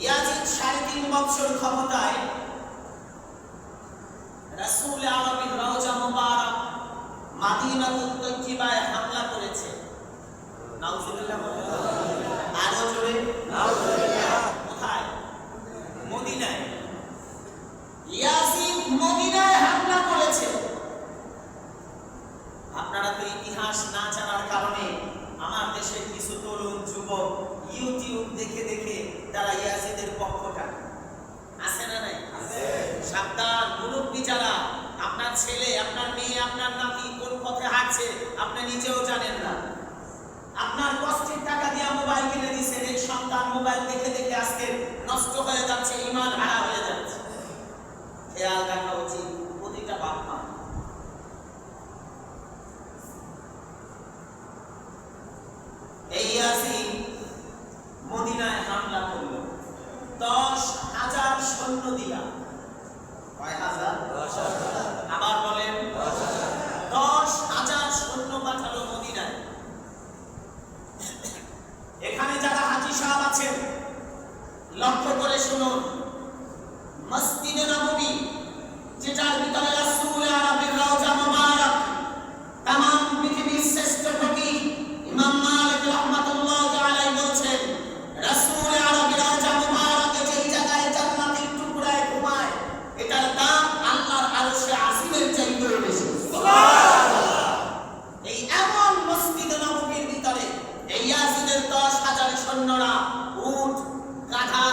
Yazid ৩.৫ বছর ক্ষমতায় রাসূল আরবীর রওজা মুবারক মদিনাতুত তৈয়্যিবায় হামলা করেছে। নাউজুবিল্লাহ। আরো জোরে নাউজুবিল্লাহ। কোথায়? মদিনায়। ইয়াজিদ মদিনায় হামলা করেছে। আপনারা তো ইতিহাস না জানার কারণে আমার দেশের কিছু তরুণ যুবক ইউটিউব দেখে দেখে তারা ইয়াজিদের পক্ষটা আছে না নাই? আছে। সাবধান, মুরব্বি যারা, আপনার ছেলে, আপনার মেয়ে, আপনার নাতি কোন পথে হাঁটছে আপনি নিজেও জানেন না। আপনার কষ্টের টাকা দিয়ে মোবাইল কিনে দিয়েছেন, এই সন্তান মোবাইল দেখে দেখে আজকে নষ্ট হয়ে যাচ্ছে, ঈমান হারা হয়ে যাচ্ছে। খেয়াল রাখা উচিত প্রতিটা বাপ মা। এই ইয়াজিদ মদিনায় হামলা করলো ১০,০০০ সৈন্য দিয়া। কয় হাজার? ১০,০০০। আবার বলেন ১০,০০০ সৈন্য পাঠালো মদিনায়। এখানে যারা হাজী সাহেব আছেন লক্ষ্য করে শুনুন, মসজিদে নববী যেটার ভিতরে রাসূল আরবীর রওজা মুবারক, तमाम পৃথিবীর শ্রেষ্ঠ ফকিহ ইমাম মালিক রাহমাতুল্লাহি আলাইহি বলছেন, রাসূল আরবীর রওজা মুবারকে যেই জায়গায় জান্নাতের টুকরায় ঘুমায় এটার দাম আল্লাহর আরশে আসিমের চাইতেও বেশি। সুবহানাল্লাহ। এই এমন মসজিদে নববীর ভিতরে এই ইয়াজিদের ১০,০০০ সৈন্যরা উট গাধা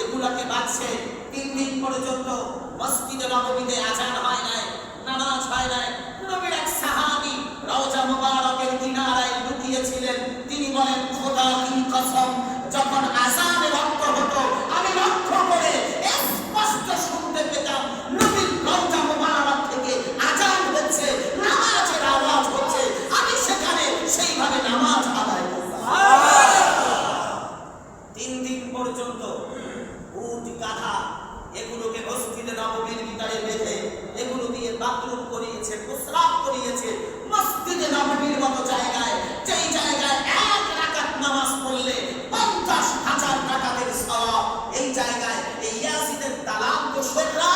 এগুলোকে বাঁধছে। ৩ দিন পর্যন্ত মসজিদে নববীতে আযান হয় নাই, নামাজ হয় নাই। নবীর এক সাহাবী রওজা মুবারকের কিনারায় লুকিয়েছিলেন। তিনি বলেন, খোদা কি কসম, যখন আযানের ওয়াক্ত হতো আমি লক্ষ্য করে স্পষ্ট শুনতে পেতাম নবীর রওজা মুবারক থেকে আযান হচ্ছে, নামাজের আওয়াজ হচ্ছে, আমি সেখানে সেইভাবে নামাজ আদায় করতাম। সুবহানাল্লাহ। ৩ দিন পর্যন্ত উট গাধা এগুলোকে মসজিদে নববীর ভিতরে বেঁধে এগুলো দিয়ে বাথরুম করিয়েছে, প্রস্রাব করিয়েছে। মসজিদে নববীর মতো জায়গায়, যেই জায়গায় ১ রাকাত নামাজ পড়লে ৫০,০০০ রাকাতের সওয়াব, এই জায়গায় এই ইয়াজিদের দালাল দোসররা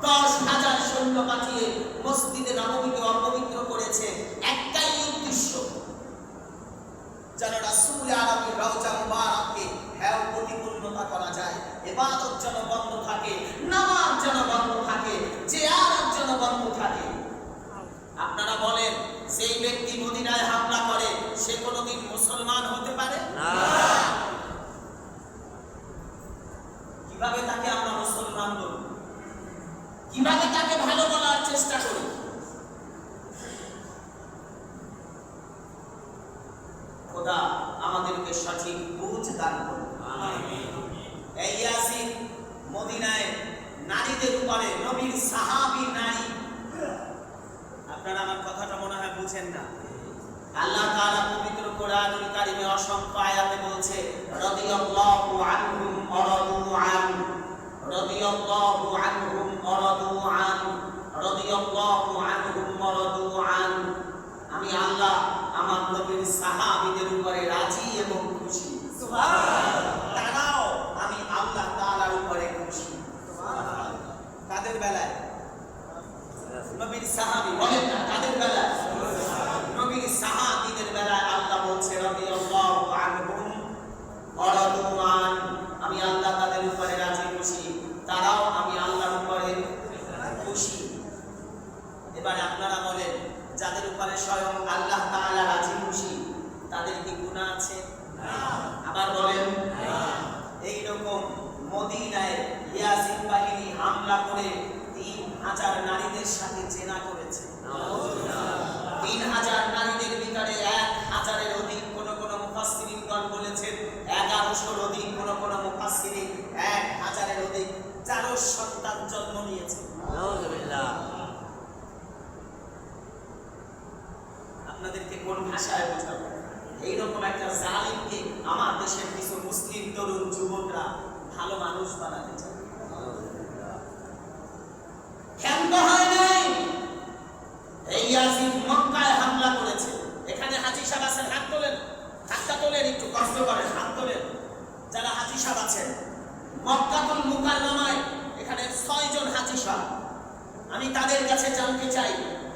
১০,০০০ সৈন্য পাঠিয়ে মসজিদে নববীকে অপবিত্র করেছে। একটাই উদ্দেশ্য, যেন রাসূল আরবীর রওজা মুবারককে হেয় প্রতিপূর্ণতা করা যায়, ইবাদত যেন বন্ধ থাকে, নামাজ যেন বন্ধ থাকে, জিয়ারত যেন বন্ধ থাকে। আপনারা বলেন, যেই ব্যক্তি মদিনায় হামলা করে সে কোনোদিন মুসলমান হতে পারে না। কিভাবে তাকে আমরা মুসলমান বলব? কিভাবে তাকে ভালো বলার চেষ্টা করি? খোদা আমাদেরকে সঠিক বুঝ দান করুন। আমিন। এই ইয়াজিদ মদিনায় নারীদের উপরে, নবীর সাহাবী নারী, আপনারা আমার কথাটা মনে হয় বুঝেন না। আল্লাহ তাআলা পবিত্র কোরআনুল কারীমে অসংখ্য আয়াতে বলছে, রাদিয়াল্লাহু আনহুম ওয়া রাদু আন, রাদিয়াল্লাহু আনহুম ওয়া রাদু আন, রাদিয়াল্লাহু আনহুম ওয়া রাদু আন। আমি আল্লাহ আমার নবীর সাহাবীদের উপরে রাজি এবং খুশি। সুবহানাল্লাহ। তারাও আমি আল্লাহ তাআলার উপরে খুশি। সুবহানাল্লাহ। কাদের বেলায়? নবীর সাহাবী। বলেন না কাদের বেলায়? নবীর সাহাবীদের বেলায় আল্লাহ বলছে, রাদিয়াল্লাহু আনহুম ওয়া রাদু আন, আমি আল্লাহ তাদের উপরে রাজি খুশি, তারাও আমি আল্লাহর উপরে খুশি। এবারে আপনারা বলেন, যাদের উপরে স্বয়ং আল্লাহ তাআলা রাজি খুশি তাদের কি গুনাহ আছে? না। আবার বলেন না। এই রকম মদিনায় ইয়াজিদ বাহিনী হামলা করে ৩,০০০ নারীদের সাথে জিনা করেছে। নাউজুবিল্লাহ। ৩,০০০ নারীদের ভিতরে ১,০০০-এর অধিক কোন কোন মুফাসসিরিনগণ বলেছেন ১১০০-র অধিক, কোন কোন মুফাসসিরিন ১,০০০-এর অধিক চারশ সন্তান জন্ম নিয়েছে। নাউজুবিল্লাহ। আপনাদেরকে কোন ভাষায় বোঝাবো? এইরকম একটা জালিমকে আমার দেশের কিছু মুসলিম তরুণ যুবকরা ভালো মানুষ বানাতে চায়। ক্ষান্ত হয় নাই। এই ইয়াজিদ মক্কায় হামলা করেছে। এখানে হাজী সাহেব আছেন, হাত তোলেন, হাতটা তোলেন, একটু কষ্ট করেন, হাত তোলেন। যারা হাজী সাহেব আছেন মক্কাতুল মুকাররমায় এখানে 6 জন হাজী সাহেব। আমি তাদের কাছে জানতে চাই,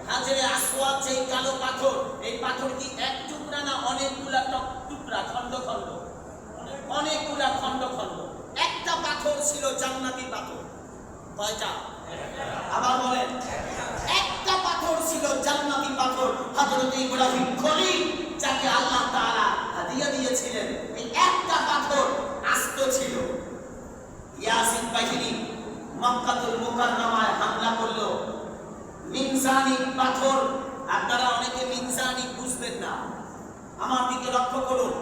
হাজরে আসওয়াদ যেই কালো পাথর, এই পাথর কি এক টুকরা না অনেকগুলা টুকরা, খন্ড খন্ড? অনেকগুলা খন্ড খন্ড। একটা পাথর ছিল জান্নাতি পাথর। কয়টা? আবার বলেন। একটা পাথর ছিল জান্নাতি পাথর, হযরত ইব্রাহিম খলিল, যাকে আল্লাহ তাআলা হাদিয়া দিয়েছিলেন। এই একটা পাথর আস্ত ছিল। ইয়াসিন বাহিনী মক্কাতুল মুকাররমায় হামলা করলো। মিনজানি পাথর, আপনারা অনেকে মিনজানি বুঝবেন না, আমার দিকে লক্ষ্য করুন।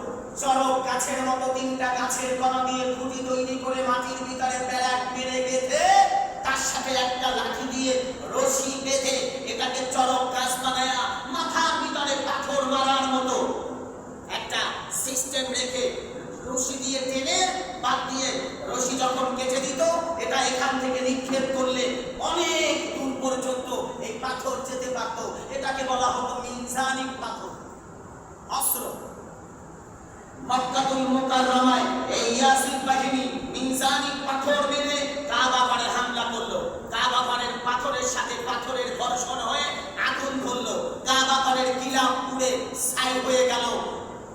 চরক গাছের মতো 3টা গাছের কণা দিয়ে খুঁটি তৈরি করে মাটির ভিতরে ব্যারাক মেরে বেঁধে তার সাথে একটা লাঠি দিয়ে রশি বেঁধে এটাকে চরক গাছ বানায়া মাথার ভিতরে পাথর মারার মতো একটা সিস্টেম রেখে রশি দিয়ে টেনে বাদ দিয়ে রশি যখন কেটে দিত, এটা এখান থেকে নিক্ষেপ করলে অনেক দূর পর্যন্ত এই পাথর যেতে পারত। এটাকে বলা হতো মিনজানি পাথর, অস্ত্র। মক্কাতুল মুকাররমায় এই ইয়াসিন বাহিনী মিনজানি পাথর মেরে কাবা ঘরে হামলা করলো। কাবা ঘরের পাথরের সাথে পাথরের ঘর্ষণ হয়ে আগুন ধরলো। কাবা ঘরের গিলাফ পুড়ে ছাই হয়ে গেল।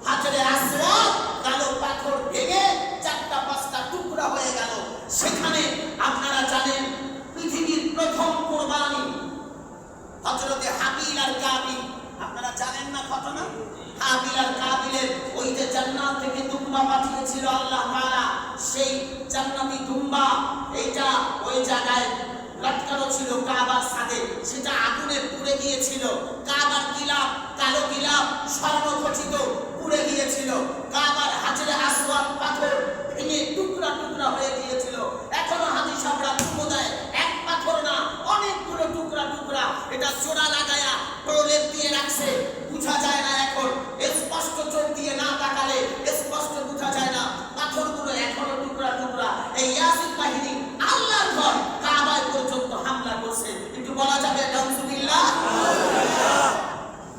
হাজরে আসওয়াদ কালো পাথর ভেঙে 4টা-5টা টুকরা হয়ে গেল। সেখানে আপনারা জানেন পৃথিবীর প্রথম কুরবানি হযরতে হাবিল আর কাবিল। আপনারা জানেন না ঘটনা? হাবিল আর কাবিলের ওই যে জান্নাত থেকে দুম্বা পাঠিয়েছিল আল্লাহ তাআলা, সেই জান্নাতি দুম্বা এইটা ওই জায়গায় লটকানো ছিল কাবার ছাদে, সেটা আগুনে পুড়ে গিয়েছিল। কাবার গিলাফ, কালো গিলাফ স্বর্ণখচিত, পুড়ে গিয়েছিল। কাবার হাজরে আসওয়াদ পাথর ভেঙে টুকরা টুকরা হয়ে গিয়েছিল। এখনো হাজী সাহেবরা পুরো দেয়, এক পাথর না, অনেকগুলো টুকরা টুকরা। এটা জোড়া লাগায়া প্রলেপ দিয়ে রাখছে, বোঝা যায় না এখন। স্পষ্ট চোখ দিয়ে না তাকালে স্পষ্ট বোঝা যায় না, পাথরগুলো এখনো টুকরা টুকরা। এই ইয়াসিন বাহিনী আল্লাহর ঘর কাবায় পর্যন্ত হামলা করছে। একটু বলা যাবে নাউজুবিল্লাহ।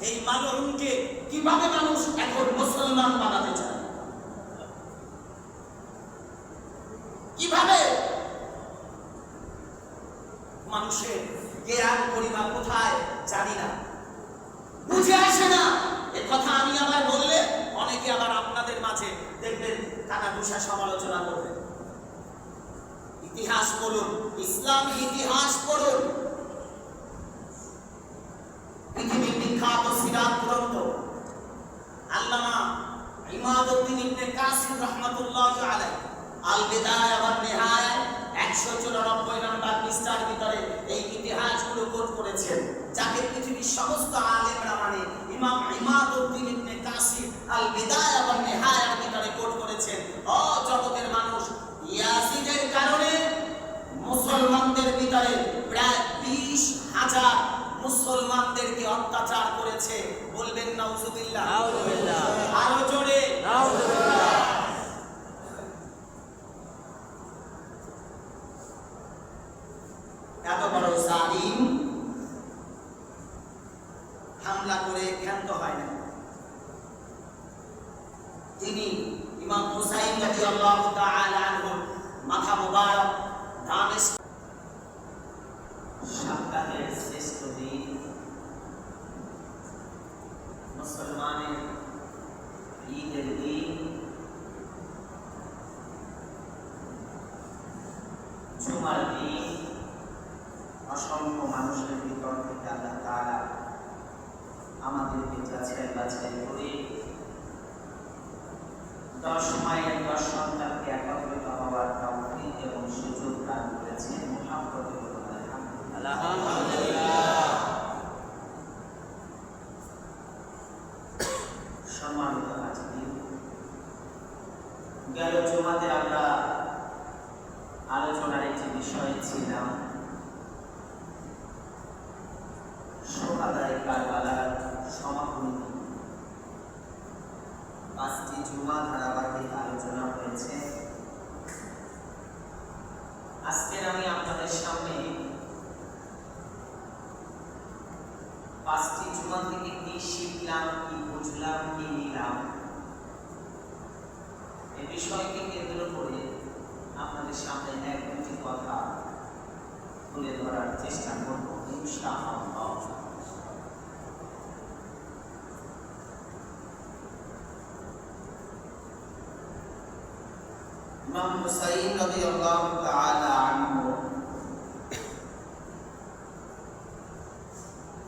এই মালউনকে কিভাবে মানুষ এখন মুসলমান বানাতে চায়? কিভাবে? মানুষের জ্ঞান পরিমাণ কোথায় জানি না, বুঝে আসে না। এ কথা আমি আবার বললে অনেকে আবার আপনাদের মাঝে দেখবেন কানাঘুষা সমালোচনা করবে। ইতিহাস পড়ুন, ইসলামী ইতিহাস পড়ুন। পৃথিবীর বিখ্যাত সিরাত গ্রন্থ আল্লামা ইমাদউদ্দিন ইবনে কাসিম রাহমাতুল্লাহি আলাইহি আল বিদায়া ওয়ান নিহায়া 194 নম্বর পৃষ্ঠার ভিতরে এই ইতিহাসগুলো কোট করেছেন, যাকে পৃথিবীর সমস্ত আলেমরা মানে ইমাম ইমাদউদ্দিন ইবনে কাসিম আল বিদায়া ওয়ান নিহায়ার ভিতরে কোট করেছেন। ও জগতের মানুষ, ইয়াজিদের কারণে মুসলমানদের ভিতরে প্রায় 20,000 মুসলমানদেরকে অত্যাচার করেছে। বলবেন নাউজুবিল্লাহ। নাউজুবিল্লাহ। আরো জোরে নাউজুবিল্লাহ। এত বড় জালিম হামলা করে ক্ষান্ত হয় না। তিনি ইমাম হুসাইন রাদিয়াল্লাহু তাআলা আনহু মাথা মুবারক দামেস্ক সপ্তাহের শ্রেষ্ঠ দিন, মুসলমানের ঈদের দিন, জুমার দিন, অসংখ্য মানুষের ভিতর থেকে আল্লাহ তাআলা আমাদেরকে যাচাই বাছাই করে 10 মায়ের 10 সন্তানকে একত্রিত হওয়ার তৌফিক এবং সুযোগ দান করেছেন। মুহাম্মদ আলহামদুলিল্লাহ। সম্মানিত হাজির, গেল জুমাতে আমরা আলোচনার একটি বিষয় ছিলাম শুহাদায়ে কারবালার সমাপনী। 5টি জুমা ধারাবাহিক আলোচনা হয়েছে। আজকে আমি আপনাদের সামনে 5টি জুমা থেকে কি শিখলাম, কি বুঝলাম, কি নিলাম, এই বিষয়কে কেন্দ্র করে আপনাদের সামনে এক দুটি কথা তুলে ধরার চেষ্টা করব ইনশাআল্লাহ। ইমাম হুসাইন রাদিয়াল্লাহু তাআলা আনহু,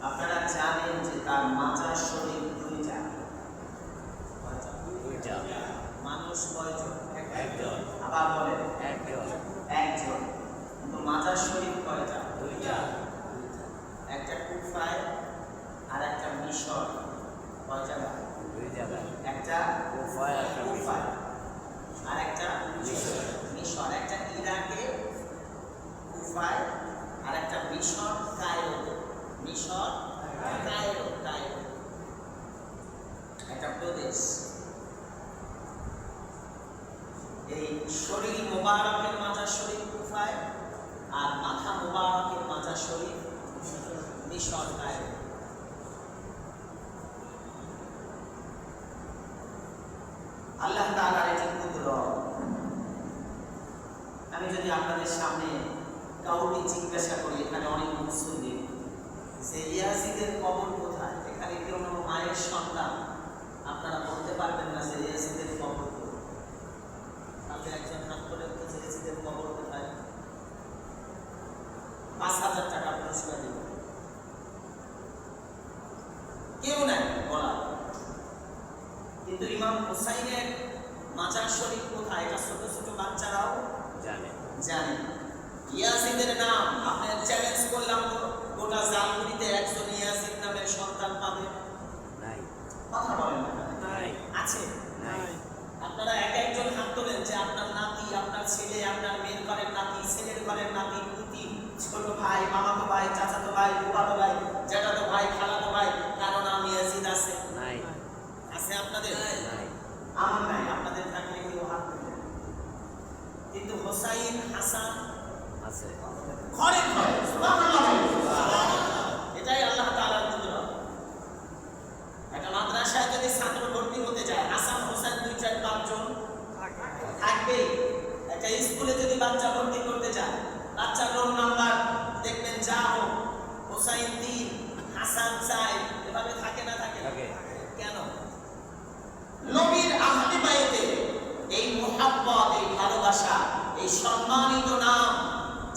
আপনারা জানেন যে তার মাজার শরীফ দুইটা। মানুষ কয়জন? একজন। আবার বলেন একজন। কিন্তু মাজার শরীফ কয়টা? দুইটা। একটা কুফায় আর একটা মিশর। কয় জায়গা? দুই জায়গা। একটা কুফায় আর একটা মিশর। একটা ইরাকে কুফায় আর একটা মিশর কায়রোতে। মিশর কায়রো একটা প্রদেশ। এই শরীর মোবারকের মাজার শরীফ কুফায় আর মাথা মোবারকের মাজার শরীফ মিশর কায়রো। আল্লাহ তাআলার এটি কুদরত। আমি যদি আপনাদের সামনে কাউকে জিজ্ঞাসা করি, এখানে অনেক মুসলিম, যে ইয়াজিদের কবর কোথায়, এখানে কেউ মায়ের সন্তান, আপনারা বলতে পারবেন না যে ইয়াজিদের কবর কোথায়। তাহলে একজন হাত করে বলছে ইয়াজিদের কবর কোথায়, ৫,০০০ টাকা পুরস্কার দিব। কেউ নাই বলা। কিন্তু ইমাম হুসাইনের মাজার শরীফ কোথায় এটা ছোট ছোট বাচ্চারাও জানে। ইয়াজিদের নাম আপনার চ্যালেঞ্জ করলাম, গোটা জালমুড়িতে একজন ইয়াজিদ নামের সন্তান পাবে? নাই। কথা বলেন না। নাই। আছে? নাই। আপনারা এক একজন হাত তোলেন যে আপনার নাতি, আপনার ছেলে, আপনার মেয়ের ঘরের নাতি, ছেলের ঘরের নাতি, পুতি, ছোট ভাই, মামাতো ভাই, চাচাতো ভাই, ফুফাতো ভাই, জ্যাঠাতো ভাই, খালাতো ভাই, কারো নাম ইয়াজিদ আছে? নাই। আছে আপনাদের? নাই। আমার নাই। আপনাদের থাকলে কেউ হাত তুলবেন। কিন্তু হোসাইন, হাসান আছে ঘরে ঘরে। সুবহানাল্লাহ। এটাই আল্লাহ তাআলার কুদরত। একটা মাদ্রাসায় যদি ছাত্র ভর্তি হতে যায়, হাসান হোসেন 2, 4, 5 জন থাকবেই। একটা স্কুলে যদি বাচ্চা ভর্তি করতে যায়, বাচ্চার রোল নাম্বার দেখবেন যা হোক, হোসাইন 3, হাসান 4, এভাবে থাকে না থাকে? কেন? নবীর আহলে বাইতে এই মুহাব্বত, এই ভালোবাসা, এই সম্মানিত নাম,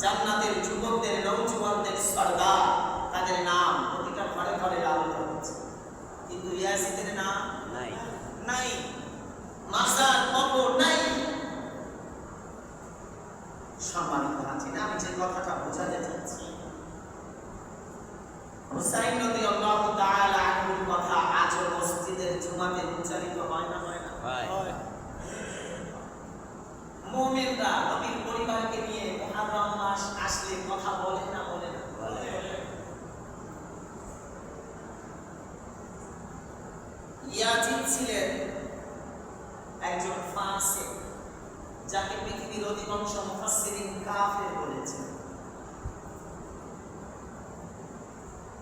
জান্নাতের যুবকদের, নওজোয়ানদের সরদার, তাদের নাম প্রতিটা ঘরে ঘরে লালিত হচ্ছে। কিন্তু ইয়াজিদের নাম নাই। মাজার কবর নাই। সম্মানিত হাজিরা, আমি যে কথাটা বোঝাতে চাচ্ছি, হুসাইন রাদিয়াল্লাহু তাআলা আনহুর কথা আজও মসজিদের জুমাতে উচ্চারিত হয় না? হয়। মুমিনরা নবীর পরিবারকে নিয়ে মুহররম মাস আসলে কথা বলে না? বলে। ইয়াজিদ ছিলেন একজন ফাসিক, যাকে পৃথিবীর অধিকাংশ মুফাসসিরিন কাফের বলেছেন।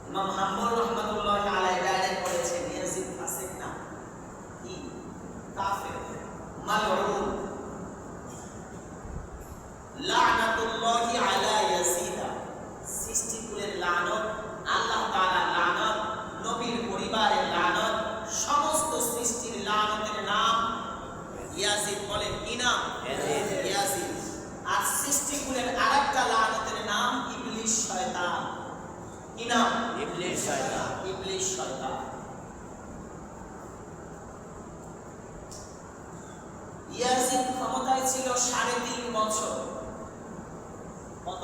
ইমাম হাম্বল রাহমাতুল্লাহি আলাইহি ডাইরেক্ট বলেছেন ইয়াজিদ ফাসিক না, কি কাফের, মালউন, লানাতুল্লাহি আলা ইয়াজিদ। সৃষ্টিকুলের লানত, আল্লাহ তাআলার লানত, নবীর পরিবারের লানত, সমস্ত সৃষ্টির লানতের নাম ইয়াজিদ। বলেন কি নাম? ইয়াজিদ। আর সৃষ্টিকুলের আরেকটা লানতের নাম ইবলিস, শয়তান। কি নাম? ইবলিস শয়তান। ইয়াজিদ ক্ষমতায় ছিল 3.5 বছর। কত?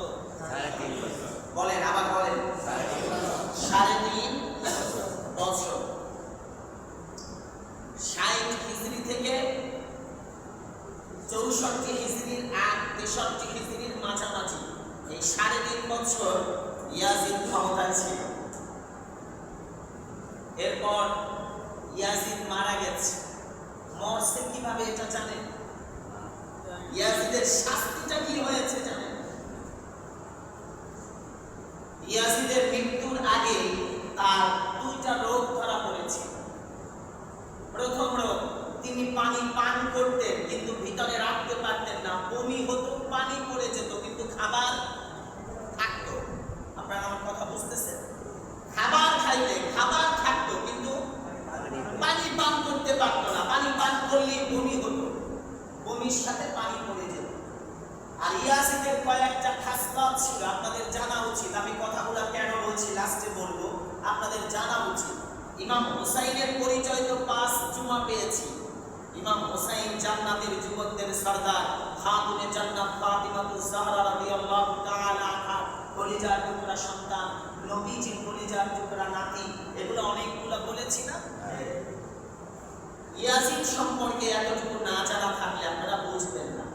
3.5 বছর। বলেন, আবার বলেন। 3.5 বছর। 60 হিজরি থেকে 64 হিজরির 63 হিজরির মাঝামাঝি এই 3.5 বছর ইয়াজিদ ক্ষমতায় ছিল। এরপর ইয়াজিদ মারা গেছে। মরছে কিভাবে এটা জানেন? ইয়াজিদের শাস্তিটা কি হয়েছে জানেন? ইয়াজিদের মৃত্যুর আগে তার 2টা রোগ ধরা পড়েছে। প্রথম রোগ, তিনি পানি পান করতেন কিন্তু ভিতরে রাখতে পারতেন না, বমি হতো। পানি পড়ে যেত কিন্তু খাবার থাকতো। আপনারা আমার কথা বুঝতেছেন? খাবার খাইলে খাবার থাকতো কিন্তু পানি পান করতে পারতো না। পানি পান করলেই বমি হতো, বমির সাথে পানি পড়ে যেত। আর ইয়াজিদের কয়েকটা খাসলাত ছিল, আপনাদের জানা উচিত। আমি কথাগুলো কেন বলছি লাস্টে বলবো, আপনাদের জানা উচিত। ইমাম হুসাইনের পরিচয় তো 5 জুমা পেয়েছি। ইমাম হুসাইন জান্নাতের যুবকদের সরদার, খাতুনে জান্নাত ফাতিমাতুজ জাহরা রাদিয়াল্লাহু তাআলা আনহা, কলিজার টুকরা সন্তান, নবীজির কলিজার টুকরা নাতি, এগুলো অনেকগুলো বলেছি না? ইয়াজিদ সম্পর্কে এতটুকু না জানা থাকলে আপনারা বুঝবেন না।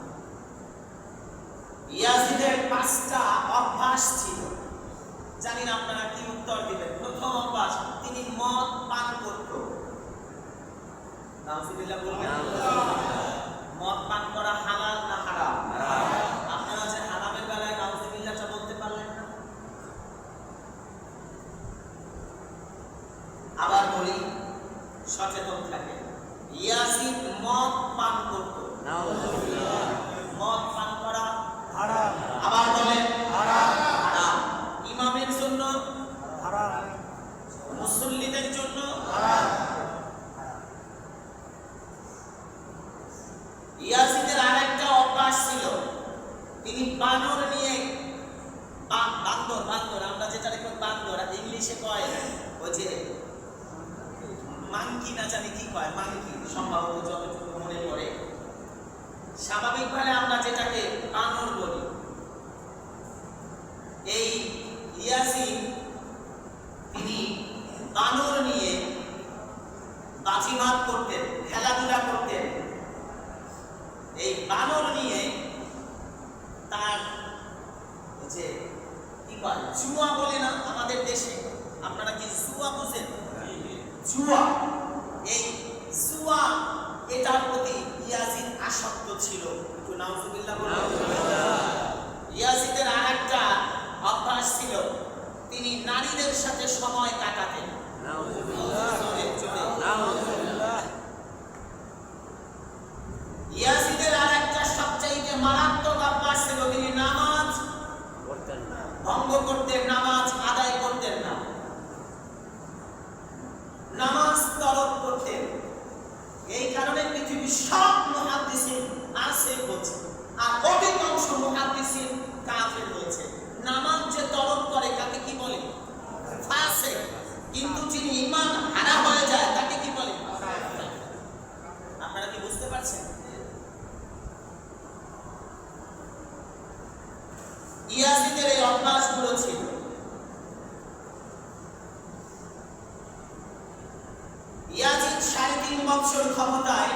ইয়াজিদের 5টা অভ্যাস ছিল, জানি না আপনারা কি উত্তর দিবেন। প্রথম অভ্যাস, তিনি মদ পান করতেন। নাউজুবিল্লাহ বলবেন? মদ পান করা হালাল না হারাম? আপনারা যে হারামের বেলায় নাউজুবিল্লাহটা বলতে পারলেন না। আবার বলি, সচেতন থাকেন। ইয়াজিদ মদ পান করত। নাউজুবিল্লাহ। মদ পান করা হারাম। আবার বলেন হারাম। হারাম। ইমামের জন্য হারাম, মুসল্লিদের জন্য হারাম। ইয়াজিদের আরেকটা অভ্যাস ছিল, তিনি বানর নিয়ে, বান্দর আমরা যেটা দেখি বান্দর, আর ইংলিশে কয় ওই যে মাংকি, না জানি কি কয়, মাংকি সম্ভবত, যতটুকু মনে পড়ে। স্বাভাবিকভাবে আমরা যেটাকে বানর বলি। এই ইয়াজিদ তিনি বানর নিয়ে বাজিমাত করতেন, খেলাধুলা করতেন। এই বানর নিয়ে তার যে কি কয়, জুয়া বলে না আমাদের দেশে, আপনারা কি জুয়া বুঝেন? জুয়া, এই জুয়া, এটার প্রতি ইয়াজিদ আসক্ত ছিল। একটু নাউজুবিল্লাহ বলুন। ইয়াজিদের আরেকটা অভ্যাস ছিল, তিনি নারীদের সাথে সময় কাটাতেন। ইয়াজিদের আরেকটা সবচেয়ে মারাত্মক অভ্যাস ছিল, তিনি নামাজ ভঙ্গ করতেন, নামাজ আদায় করতেন না, নামাজ তরক করতেন। এই কারণে পৃথিবীর সব মুহাদ্দিসিন আসে বলছে, আর অধিকাংশ মুহাদ্দিসিন কাফের হয়েছে। নামাজ যে তরক করে তাকে কি বলে? ফাসিক। কিন্তু যিনি ঈমান হারা হয়ে যায় তাকে কি বলে? আপনারা কি বুঝতে পারছেন? ইয়াজিদের এই অভ্যাসগুলো ছিল। ইয়াজিদ 3.5 বছর ক্ষমতায়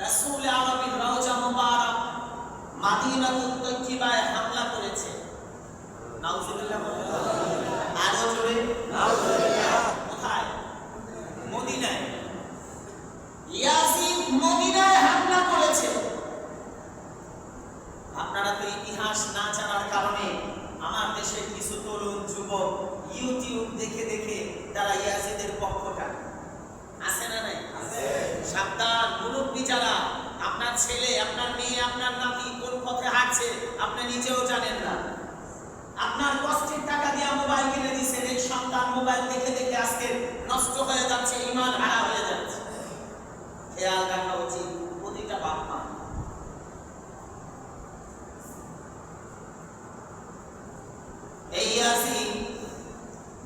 রাসূল আরবির রওজা মুবারক মাদিনাতুত তাইয়্যিবায় হামলা করেছে। নাউজুবিল্লাহ। আরো জোরে নাউজুবিল্লাহ। কোথায়? মদিনায়। ইয়াজিদ মদিনায় হামলা করেছে। আপনারা তো ইতিহাস না জানার কারণে আমার দেশের কিছু তরুণ যুবক ইউটিউব দেখে দেখে তারা ইয়াজিদের পক্ষটা আছে না নাই? আছে। সাবধান, মুরব্বি যারা, আপনার ছেলে, আপনার মেয়ে, আপনার নাতি কোন পথে হাঁটছে আপনি নিজেও জানেন না। আপনার কষ্টের টাকা দিয়ে মোবাইল কিনে দিয়েছেন, এই সন্তান মোবাইল দেখে দেখে আজকে নষ্ট হয়ে যাচ্ছে, ঈমান হারা হয়ে যাচ্ছে। খেয়াল রাখা উচিত প্রতিটা বাপ মা। এই ইয়াজিদ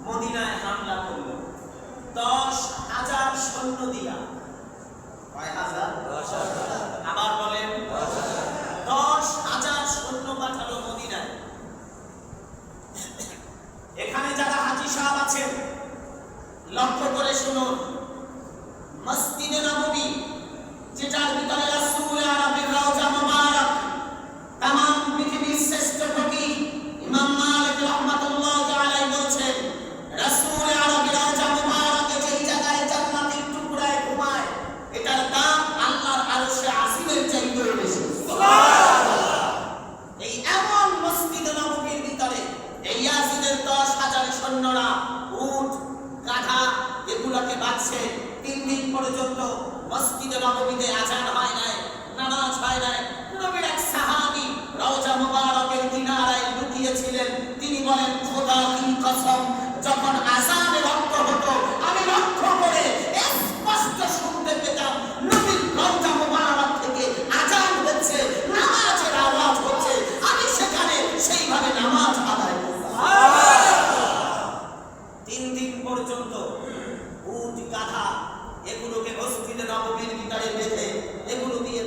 মদিনায় হামলা করল 10,000 সৈন্য দিয়া। কয় হাজার? 10,000। আবার বলেন 10,000 সৈন্য পাঠালো মদিনায়। এখানে যারা হাজী সাহেব আছেন লক্ষ্য করে শুনুন, মসজিদে নববী যেটার ভিতরে রাসূল আরবির রওজা মুবারক, तमाम পৃথিবীর শ্রেষ্ঠ ফকিহ ইমাম মালিক রাহমাতুল্লাহি আলাইহি বলেছেন, রাসূল আরবির রওজা মুবারকে যেই জায়গায় জান্নাতের টুকরায় ঘুমায়, এটার দাম আল্লাহর আরশে আজিমের চাইতে বেশি। সুবহানাল্লাহ। এই এমন মসজিদে নববীর ভিতরে এই ইয়াজিদের 10,000 সৈন্যরা উট, গাধা এগুলোকে বাঁধছে। 3 দিন পর্যন্ত মসজিদে নববীতে আযান হয় নাই, নামাজ হয় নাই, কোনো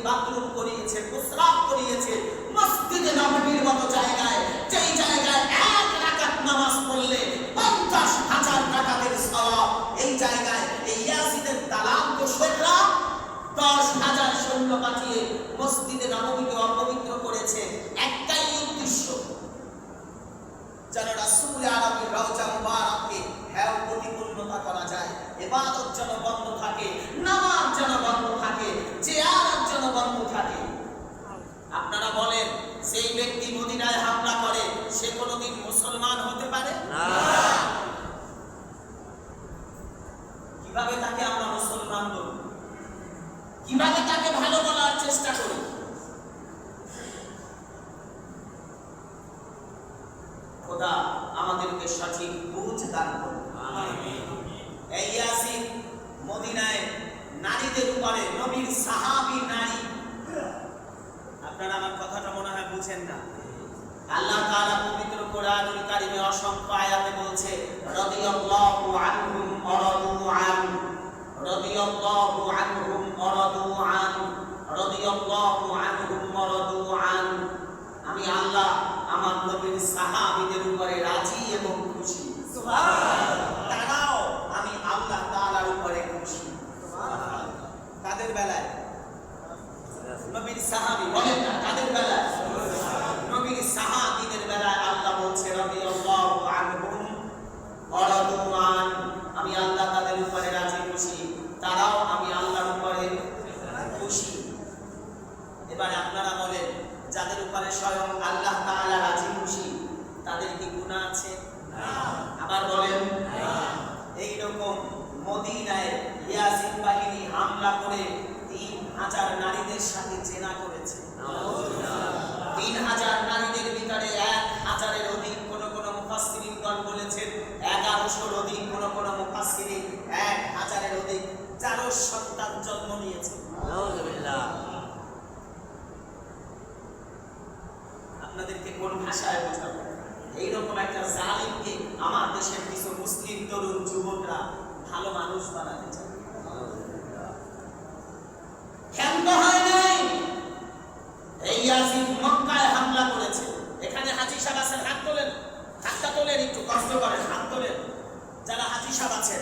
বাথরুম করিয়েছে, প্রস্রাব করিয়েছে। মসজিদে নববীর মতো জায়গায়, যেই জায়গায় এক রাকাত নামাজ পড়লে 50,000 রাকাতের সওয়াব, এই জায়গায় এই ইয়াজিদের দালাল দোসররা 10,000 সৈন্য পাঠিয়ে মসজিদে নববীকে অপবিত্র করেছে। একটাই উদ্দেশ্য, যেন রাসূল আরবীর রওজা মুবারককে হেয় প্রতিপূর্ণতা করা যায়, ইবাদত যেন বন্ধ থাকে, নামাজ যেন বন্ধ থাকে, জিয়ারত যেন বন্ধ থাকে। আপনারা বলেন, সেই ব্যক্তি মদিনায় হামলা করে সে কোনোদিন মুসলমান হতে পারে না? কিভাবে তাকে আমরা মুসলমান বলব? কিভাবে তাকে ভালো বলার চেষ্টা করি? খোদা আমাদেরকে সঠিক বুঝ দান করুন। আমিন। এই ইয়াসিন মদিনায় নারীদের উপরে, নবীর সাহাবী নারী, আপনারা আমার কথাটা মনে হয় বুঝেন না। আল্লাহ তাআলা পবিত্র কোরআনুল কারীমে অসংখ্য আয়াতে বলছে, রাদিয়াল্লাহু আনহুম ওয়া রাদু আন, রাদিয়াল্লাহু আনহুম ওয়া রাদু আন, রাদিয়াল্লাহু আনহুম ওয়া রাদু আন। আমি আল্লাহ আমার নবীর সাহাবীদের উপরে রাজি এবং খুশি। সুবহানাল্লাহ। তারাও আমি আল্লাহ তাআলার উপরে খুশি। সুবহানাল্লাহ। কাদের বেলায়? নবীর সাহাবী। বলেন না কাদের বেলায়? নবীর সাহাবীদের বেলায় আল্লাহ বলছে, রাদিয়াল্লাহু আনহুম ওয়া রাদু আন, আমি আল্লাহ তাদের উপরে রাজি খুশি, তারাও আমি আল্লাহর উপরে খুশি। এবারে আপনারা বলেন, যাদের উপরে স্বয়ং আল্লাহ তাআলা রাজি খুশি তাদের কি গুনাহ আছে? না। আবার বলেন না। এই রকম মদিনায় ইয়াজিদ বাহিনী হামলা করে 3,000 নারীদের সাথে জিনা করেছে। নাউজুবিল্লাহ। 3,000 নারীদের ভিতরে 1,000-এর অধিক কোন কোন মুফাসসিরিনগণ বলেছেন, 1100-র অধিক কোন কোন মুফাসসিরিন, 1,000-এর অধিক চারো সন্তান জন্ম নিয়েছে। নাউজুবিল্লাহ। আপনাদেরকে কোন ভাষায় বোঝাবো? এইরকম একটা জালিমকে আমার দেশের কিছু মুসলিম তরুণ যুবকরা ভালো মানুষ বানাতে চায়। ক্ষান্ত হয় নাই। এই ইয়াজিদ মক্কায় হামলা করেছে। এখানে হাজী সাহেব আছেন, হাত তোলেন, হাতটা তোলেন, একটু কষ্ট করেন, হাত তোলেন যারা হাজী সাহেব আছেন।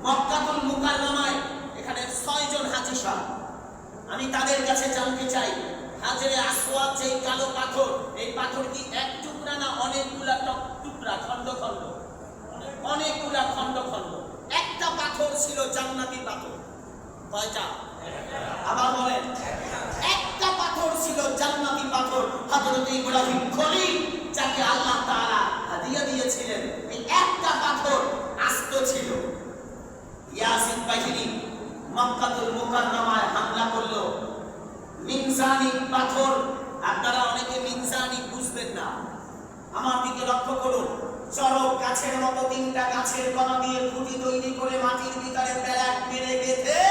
মক্কাতুল মুকাররমায় এখানে 6 জন হাজী সাহেব। আমি তাদের কাছে জানতে চাই, হাজরে আসওয়াদ যেই কালো পাথর, এই পাথর কি এক টুকরা না অনেকগুলা টুকরা, খন্ড খন্ড? অনেকগুলা খন্ড খন্ড। একটা পাথর ছিল জান্নাতি পাথর। কয়টা? আবার বলেন, একটা পাথর ছিল জান্নাতি পাথর। হযরত ইব্রাহিম খলিল, যাকে আল্লাহ তাআলা হাদিয়া দিয়েছিলেন, এই একটা পাথর আস্ত ছিল। ইয়াজিদ বাহিনী মক্কাতুল মুকাররমায় হামলা করলো। মিনজানি পাথর, আপনারা অনেকে মিনজানি বুঝবেন না, আমার দিকে লক্ষ্য করুন। চড়ক গাছের মতো 3টা গাছের কণা দিয়ে খুঁটি তৈরি করে মাটির ভিতরে প্যারাক মেরে বেঁধে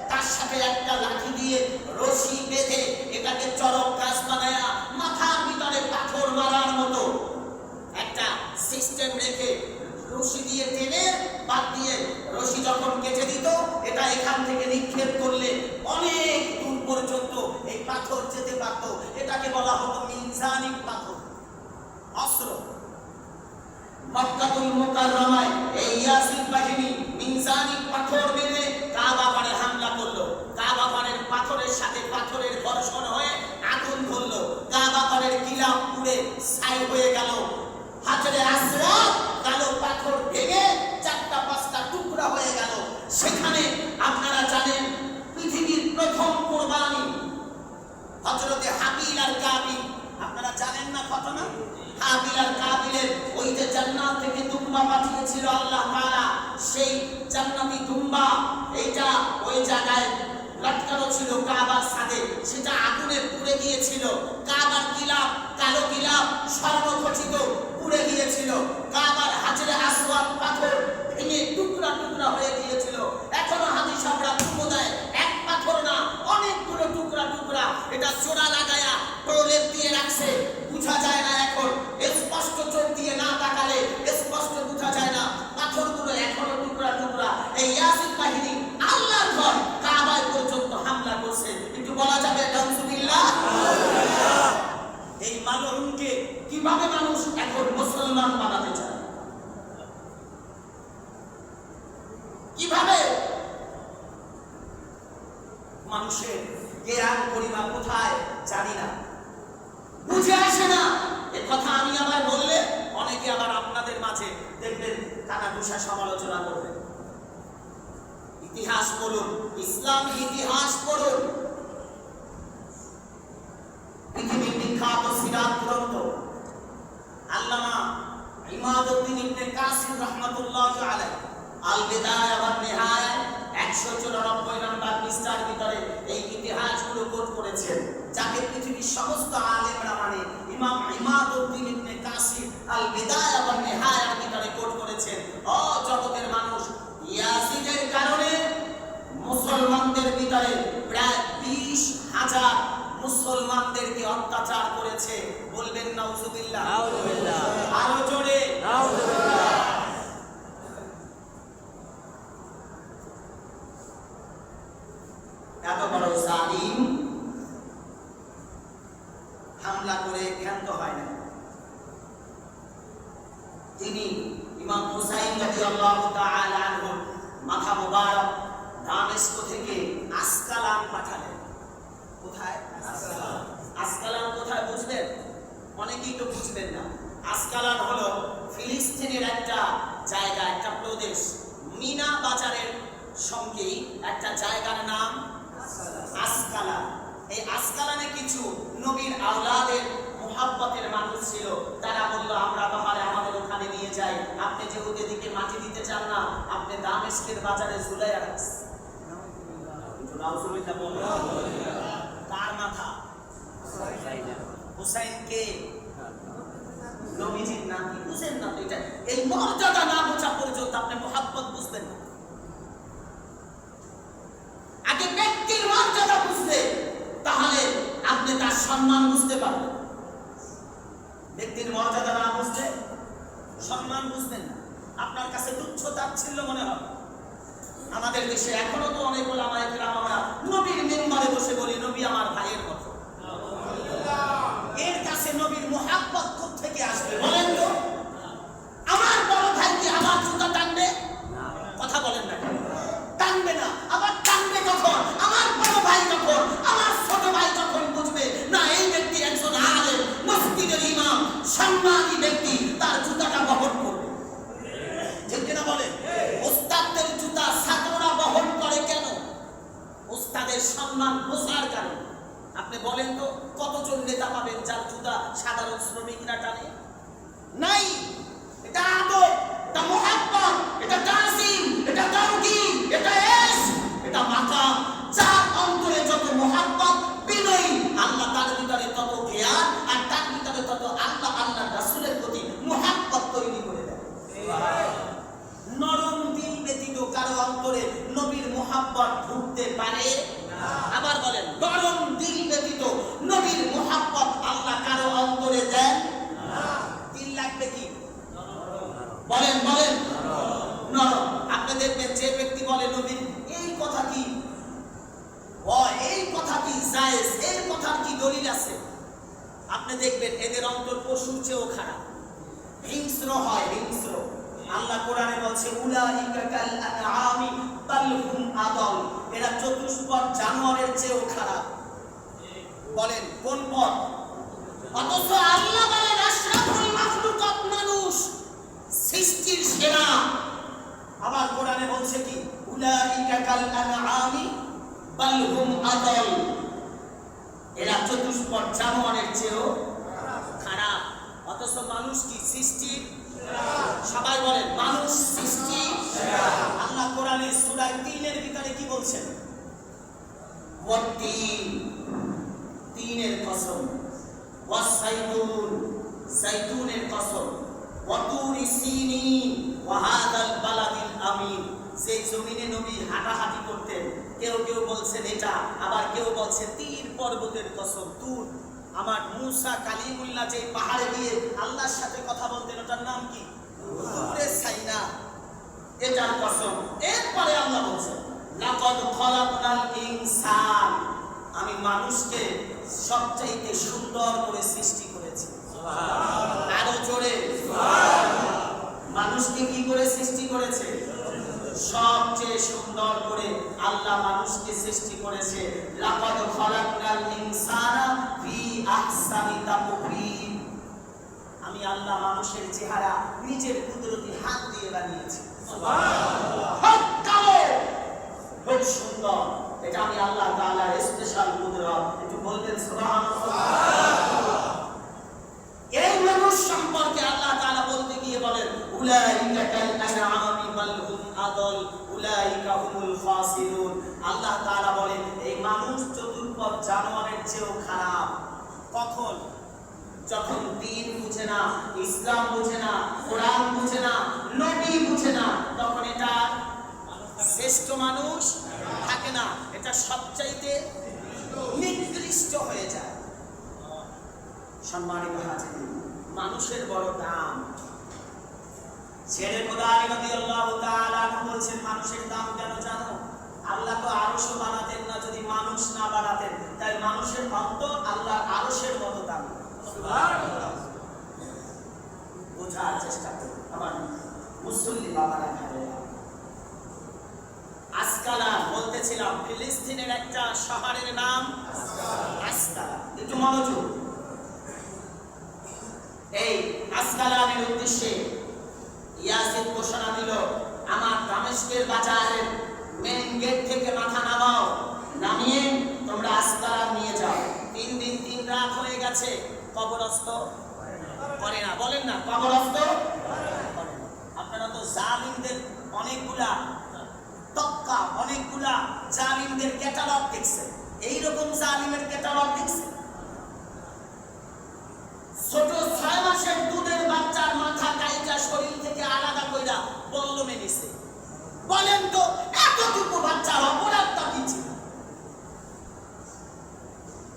তার সাথে একটা লাঠি দিয়ে রশি বেঁধে এটাকে চড়ক গাছ বানায়া মাথার ভিতরে পাথর মারার মতো একটা সিস্টেম রেখে রশি দিয়ে টেনে বাদ দিয়ে রশি যখন কেটে দিত, এটা এখান থেকে নিক্ষেপ করলে অনেক দূর পর্যন্ত এই পাথর যেতে পারত। এটাকে বলা হতো মিনজানি পাথর, অস্ত্র। মক্কাতুল মুকাররমায় এই ইয়াজিদ বাহিনী মিনজানি পাথর মেরে কাবা ঘরে হামলা করলো। কাবা ঘরের পাথরের সাথে পাথরের ঘর্ষণ হয়ে আগুন ধরলো। কাবা ঘরের গিলাফ পুড়ে ছাই হয়ে গেল। হাজরে আসওয়াদ কালো পাথর ভেঙে 4টা-5টা টুকরা হয়ে গেল। সেখানে আপনারা জানেন পৃথিবীর প্রথম কুরবানি হযরতে হাবিল আর কাবিল। আপনারা জানেন না ঘটনা? হাবিল আর কাবিলের ওই যে জান্নাত থেকে দুম্বা পাঠিয়েছিল আল্লাহ তাআলা, সেই জান্নাতি দুম্বা এইটা ওই জায়গায় লটকানো ছিল কাবার ছাদে, সেটা আগুনে পুড়ে গিয়েছিল। কাবার গিলাফ, কালো গিলাফ স্বর্ণখচিত পুড়ে গিয়েছিল। কাবার হাজরে আসওয়াদ পাথর ভেঙে টুকরা টুকরা হয়ে গিয়েছিল। এখনো হাজী সাহেবরা চুমো দেয়, এক পাথর না, অনেকগুলো টুকরা টুকরা। এটা জোড়া লাগায়া প্রলেপ দিয়ে রাখছে, বোঝা যায় না এখন। স্পষ্ট চোখ দিয়ে না তাকালে স্পষ্ট বোঝা যায় না, পাথরগুলো এখনো টুকরা টুকরা। এই ইয়াজিদ বাহিনী আল্লাহর ঘর কাবায় পর্যন্ত হামলা করছে। একটু বলা যায় যাবে। নাউজুবিল্লাহ। এই মালউনকে কিভাবে মানুষ এখন মুসলমান বানাতে চায়, কিভাবে মানুষের জ্ঞান পরিমাপ কোথায় জানি না, বুঝে আসে না। এ কথা আমি আবার বললে অনেকে আবার আপনাদের মাঝে দেখবেন কানাঘুষা সমালোচনা করবে। ইতিহাস পড়ুন, ইসলাম ইতিহাস পড়ুন। পৃথিবীর বিখ্যাত সিরাত গ্রন্থ আল্লামা ইমাদউদ্দিন ইবনে কাসিম রাহমাতুল্লাহি আলাইহি আল বিদায়া ওয়ান নিহায়া 194 নম্বর পৃষ্ঠার ভিতরে এই ইতিহাসগুলো কোট করেছেন, যাকে পৃথিবীর সমস্ত আলেমরা মানে ইমাম ইমাদউদ্দিন ইবনে কাসিম আল বিদায়া ওয়ান নিহায়ার ভিতরে কোট করেছেন। ও জগতের মানুষ, ইয়াজিদের কারণে মুসলমানদের ভিতরে প্রায় 20,000 মুসলমানদেরকে অত্যাচার করেছে। বলবেন নাউজুবিল্লাহ। নাউজুবিল্লাহ। আরো জোরে নাউজুবিল্লাহ। এত বড় জালিম হামলা করে ক্ষান্ত হয় না। তিনি ইমাম হুসাইন রাদিয়াল্লাহু তাআলা আনহু মাথা মুবারক দামেস্ক থেকে আসকালান পাঠালেন। কোথায়? আসকালান। আসকালান কোথায় বুঝলেন? অনেকেই তো বুঝবেন না। আসকালান হলো ফিলিস্তিনের একটা জায়গা, একটা প্রদেশ। মিনা বাজারের সঙ্গেই একটা জায়গার নাম আসকালান। এই আসকালানে কিছু নবীর আওলাদের মুহাব্বতের মানুষ ছিল। তারা বলল, আমরা তাহলে আমাদের ওখানে নিয়ে যাই। আপনি যেহেতু এদিকে মাটি দিতে চান না, আপনি দামেস্কের বাজারে ঝুলাইয়া রাখছেন। কার মাথা? হুসাইনকে, নবীজির নাতি। বুঝেন না তো? এটা এই মর্যাদা না বোঝা পর্যন্ত আপনি মুহাব্বত বুঝবেন না। আগে ব্যক্তির মর্যাদা বুঝলে তাহলে আপনি তার সম্মান বুঝতে পারবেন। ব্যক্তির মর্যাদা না বুঝলে সম্মান বুঝবেন না। আপনার কাছে তুচ্ছ তাচ্ছিল্য মনে হবে। আমাদের দেশে এখনো তো অনেক ওলামায়ে কেরাম আমরা নবীর মিম্বরে বসে বলি, নবী আমার ভাইয়ের মতো। এর কাছে নবীর মুহাব্বত কোথা থেকে আসবে বলেন তো? আমার বড় ভাই কি আমার জুতা টানবে? কথা বলেন না, টানবে না। আবার টানবে কখন? আমার বড় ভাই যখন, আমার ছোট ভাই যখন বুঝবে না এই ব্যক্তি একজন আলেম, মসজিদের ইমাম, সম্মানী ব্যক্তি, তার জুতাটা বহন করবে। ঠিক কিনা বলেন? ওস্তাদদের জুতা ছাত্ররা বহন করে কেন? ওস্তাদের সম্মান বোঝার কারণে। আপনি বলেন তো কতজন নেতা পাবেন যার জুতা সাধারণ শ্রমিকরা টানে? নাই। এটা আদব, এটা মুহাব্বত, এটা তাজিম, এটা তাওকীর, এটা ইশক, এটা মাকাম। যার অন্তরে যত মুহাব্বত, বিনয়ী, আল্লাহ তার ভিতরে তত জ্ঞান, আর তার ভিতরে তত আল্লাহ আল্লাহর রাসূলের প্রতি মুহাব্বত তৈরি করে দেয়। নরম দিল ব্যতীত কারো অন্তরে নবীর মুহাব্বত ঢুকতে পারে না। আবার বলেন, নরম দিল ব্যতীত নবীর মুহাব্বত আল্লাহ কারো অন্তরে দেন না। দিল লাগবে কি? বলেন বলেন, নরম। আপনি দেখবেন যে ব্যক্তি বলে নবীর এই কথা কি, এই কথা কি জায়েজ, এই কথার কি দলিল আছে, আপনি দেখবেন এদের অন্তর পশুর চেয়েও খারাপ, হিংস্র হয়, হিংস্র। আল্লাহ কোরআনে বলছে, উলাইকা কাল আনআমি বাল হুম আদাল। এরা চতুষ্পদ জানোয়ারের চেয়েও খারাপ। বলেন কোন পথ? অথচ আল্লাহ বলেন আশরাফুল মাখলুকাত মানুষ, সৃষ্টির সেরা। আবার কোরআনে বলছে কি, উলাইকা কাল আনআমি বাল হুম আদাল। এরা চতুষ্পদ জানোয়ারের চেয়েও খারাপ। অথচ মানুষ কি সৃষ্টি? সবাই বলেন মানুষ সৃষ্টি। আল্লাহ কোরআনে সূরা 3 এর ভিতরে কি বলছেন? ওয়াত্তিন, তিনের কসম, ওয়াসাইতুন, জাইতুনের কসম, ওয়াতুরি সিনিন, ওয়া হাদাল বালাদিল আমিন। যে জমিনে নবী হাঁটাহাঁটি করতেন, কেউ কেউ বলছেন এটা, আবার কেউ বলছে তীর পর্বতের কসম, তুর। আমার মুসা কালিমুল্লাহ যে পাহাড়ে গিয়ে আল্লাহর সাথে কথা বলতেন, ওটার নাম কি? তুরে সাইনা। এটার কসম। এরপরে আল্লাহ বলছেন, লাকাদ খালাকনাল ইনসান আমি মানুষকে সবচাইতে সুন্দর করে সৃষ্টি করেছি। আরো জোরে মানুষকে কি করে সৃষ্টি করেছে? সবচেয়ে সুন্দর করে আল্লাহ মানুষকে সৃষ্টি করেছে। লাকাদ খালাকনাল ইনসানা ফি আহসানি তাকওয়িম। আমি আল্লাহ মানুষের চেহারা নিজের কুদরতি হাত দিয়ে বানিয়েছি। সুবহানাল্লাহ। খুব সুন্দর। এটা আমি আল্লাহ তাআলার স্পেশাল কুদরত। একটু বলবেন সুবহানাল্লাহ। এই মানুষ সম্পর্কে আল্লাহ তাআলা বলতে গিয়ে বলেন উলাইকা কাল আনআমি বাল হুম আদল উলাইকা হুমুল ফাসিলুন। আল্লাহ তাআলা বলেন এই মানুষ চতুষ্পদ জানোয়ারের চেয়েও খারাপ। কখন? যখন দ্বীন বুঝে না, ইসলাম বুঝে না, কোরআন বুঝে না, নবী বুঝে না, তখন এটা শ্রেষ্ঠ মানুষ থাকে না, এটা সবচাইতে নিকৃষ্ট হয়ে যায়। সম্মানিত হাজির, মানুষের বড় দাম। শেরে খোদা আলী রাদিয়াল্লাহু তাআলা আনহু বলছেন মানুষের দাম কেন জানো? আল্লাহ তো আরশও বানাতেন না যদি মানুষ না বানাতেন, তাই মানুষের অন্তর আল্লাহর আরশের মতো দাম। সুবহানাল্লাহ। বোঝার চেষ্টা করুন আমার মুসল্লি বাবারা ভাইরা। আসকালা বলতেছিলাম ফিলিস্তিনের একটা শহরের নাম আসকালা। একটু মনোযোগ। এই আসকালানের উদ্দেশ্যে ইয়াসিন ঘোষণা দিল আমার দামেস্কের বাজারের মেইন গেট থেকে মাথা নামাও, নামিয়ে তোমরা আসকালা নিয়ে যাও। 3 দিন 3 রাত হয়ে গেছে, কবরস্থ করে না। বলেন না কবরস্থ করে না। আপনারা তো জালিমদের অনেকগুলা তক্কা, অনেকগুলা জালিমদের ক্যাটালগ দেখছেন। এইরকম জালিমের ক্যাটালগ দেখছেন? ছোট 6 মাসের দুধের বাচ্চার মাথা কাইটা শরীর থেকে আলাদা কইরা বল্লমে নিছে। বলেন তো এতটুকু বাচ্চার অপরাধটা কি ছিল?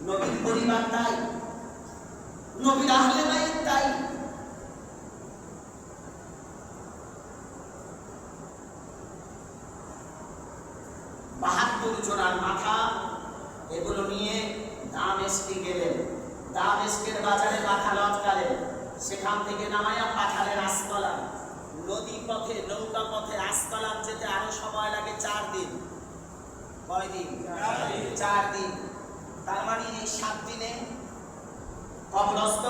নবীর পরিবার তাই, নবীর আহলে বাইত তাই। বাহাত্তর জোড়ার মাথা এগুলো নিয়ে দামেস্কে গেলেন। দামেস্কের বাজারে মাথা লটকালেন, সেখান থেকে নামায়া পাঠালেন আসকালান। নদী পথে, নৌকা পথে আসকালান যেতে আরো সময় লাগে 4 দিন। কয় দিন? 4 দিন। তার মানে এই 7 দিনে কবরস্থ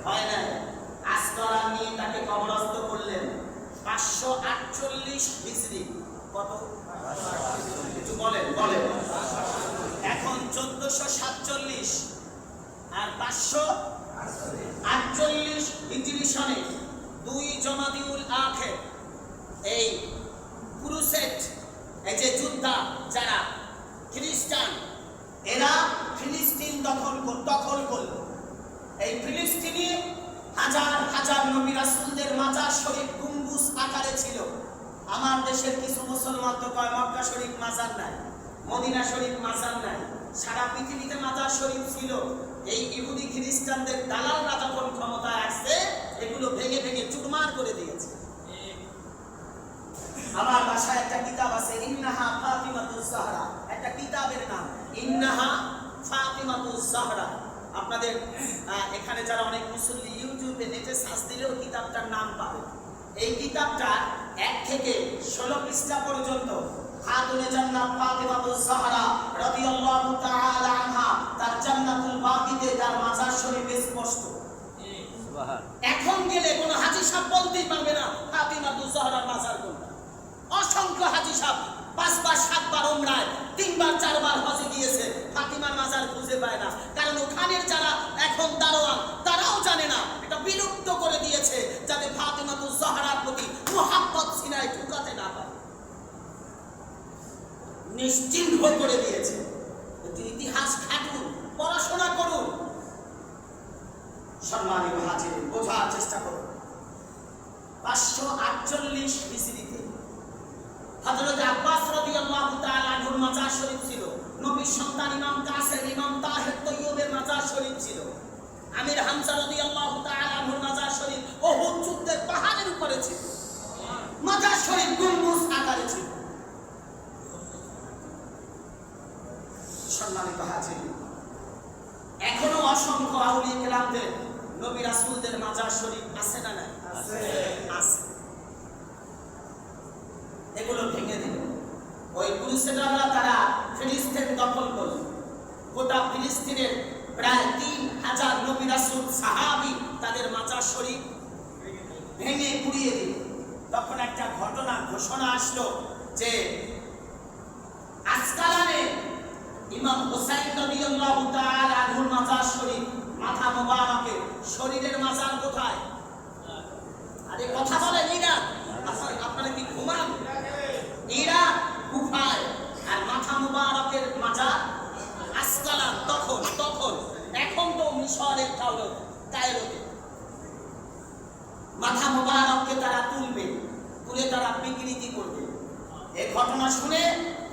হয় না। আসকালান নিয়ে তাকে কবরস্থ করলেন 548 হিজরি। কত? একটু বলেন বলেন। এখন 1447 আর 548 হিজরি সনে 2 জমাদিউল আখির এই ক্রুসেড, এই যে যোদ্ধা যারা খ্রিস্টান, এরা ফিলিস্তিন দখল করল। এই ফিলিস্তিনে হাজার হাজার নবী রাসূলদের মাজার শরীফ গম্বুজ আকারে ছিল। আমার দেশের কিছু মুসলমান তো কয় মক্কা শরীফ মাজার নাই, মদিনা শরীফ মাজার নাই। সারা পৃথিবীতে মাজার শরীফ ছিল। এই ইহুদি খ্রিস্টানদের দালালরা যখন ক্ষমতায় আসছে, এগুলো ভেঙে ভেঙে চুরমার করে দিয়েছে। আমার বাসায় একটা কিতাব আছে, ইন্নাহা ফাতিমাতুজ জাহরা। একটা কিতাবের নাম ইন্নাহা ফাতিমাতুজ জাহরা। আপনাদের এখানে যারা অনেক মুসল্লি ইউটিউবে নেটে সার্চ দিলেও কিতাবটার নাম পাবেন। এই কিতাবটা 1 থেকে 16 পৃষ্ঠা পর্যন্ত খাতুনে জান্নাত ফাতিমাতুজ জাহরা রাদিয়াল্লাহু তাআলা আনহা তার জান্নাতুল বাকিতে তার মাজার শরীফে স্পষ্ট। সুবহান। এখন গেলে কোন হাজী সাহেব বলতেই পারবে না ফাতিমাতুজ জাহরার মাজার কোনটা। অসংখ্য হাজী সাহেব 5 বার 7 বার উমরায়, 3 বার 4 বার হজে গিয়েছে, ফাতিমার মাজার খুঁজে পায় না। কারণ ওখানের যারা এখন দারোয়ান তারাও জানে না, এটা বিলুপ্ত করে দিয়েছে যাতে ফাতিমাতুজ জাহরার প্রতি মুহাব্বত সিনায় ঢুকাতে না পারে, নিশ্চিহ্ন করে দিয়েছে। একটু ইতিহাস ঘাটুন, পড়াশোনা করুন। সম্মানিত হাজির, বোঝার চেষ্টা করুন। 548 হিজরিতে হযরত আব্বাস রাদিয়াল্লাহু তাআলা আনহুর মাজার শরীফ ছিল। নবীর সন্তান ইমাম কাসেম, ইমাম তাহের তৈয়বের মাজার শরীফ ছিল। আমির হামজা রাদিয়াল্লাহু তাআলা আনহুর মাজার শরীফ উহুদ যুদ্ধের পাহাড়ের উপরে ছিল। মাজার শরীফ গম্বুজ আকারে ছিল। সম্মানিত হাজির, এখনো অসংখ্য আউলিয়া কেরামদের নবী রাসূলদের মাজার শরীফ আছে না নাই? আছে। এগুলো ভেঙে দিল ওই ক্রুসেডাররা। তারা ফিলিস্তিন দখল করল। গোটা ফিলিস্তিনের প্রায় 3000 নবী রাসূল সাহাবী তাদের মাজার শরীফ ভেঙে পুড়িয়ে দিল। তখন একটা ঘোষণা আসলো যে আসকালানে ইমাম হুসাইন রাদিয়াল্লাহু তাআলা আনহুর মাজার শরীফ, মাথা মোবারকের শরীরের মাজার কোথায়? আরে কথা বলেন, ইরাক। আপনারা কি ঘুমান? ইরাক গুফায়। আর মাথা মোবারকের মাজার আসকালান। তখন এখন তো মিশরের কায়রোতে মাথা মোবারককে তারা তুলে তারা বিকৃতি করবে। এই ঘটনা শুনে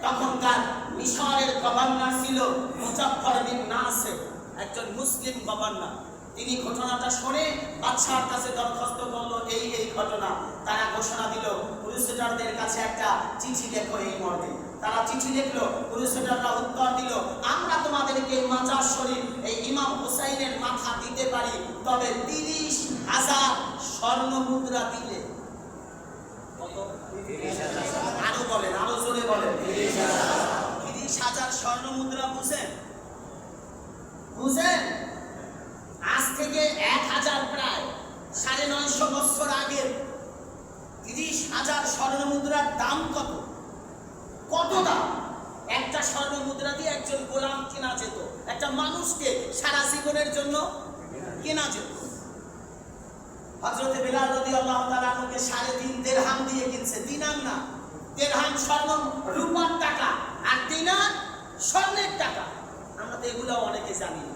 তখনকার মিশরের গভর্নর ছিল মুজাফফর বিন নাসির, একজন মুসলিম গভর্নর। তিনি ঘটনাটা শুনে বাদশার কাছে দরখাস্ত করলো, এই ঘটনা। তারা ঘোষণা দিল ক্রুসেডারদের কাছে একটা চিঠি লেখো এই মর্মে। তারা চিঠি লিখলো, ক্রুসেডাররা উত্তর দিল, আমরা তোমাদেরকে মাজার শরীফ এই ইমাম হুসাইনের মাথা দিতে পারি, তবে 30,000 স্বর্ণ মুদ্রা দিলে। কত? আরো বলেন, আরো জোরে বলেন। 30,000 স্বর্ণ মুদ্রা। বুঝেন? আজ থেকে 1000 প্রায় 950 বছর আগে 30,000 স্বর্ণ মুদ্রার দাম কত দাম? একটা স্বর্ণ মুদ্রা দিয়ে একজন গোলাম কেনা যেত, একটা মানুষকে সারা জীবনের জন্য কেনা যেত। হযরত বিলাল রাদিয়াল্লাহু তাআলা আনহুকে 3.5 দিরহাম দিয়ে কিনছে। দিনার না, দিরহাম স্বর্ণ রূপার টাকা, আর দিনার স্বর্ণের টাকা। আমরা তো এগুলো অনেকে জানি না।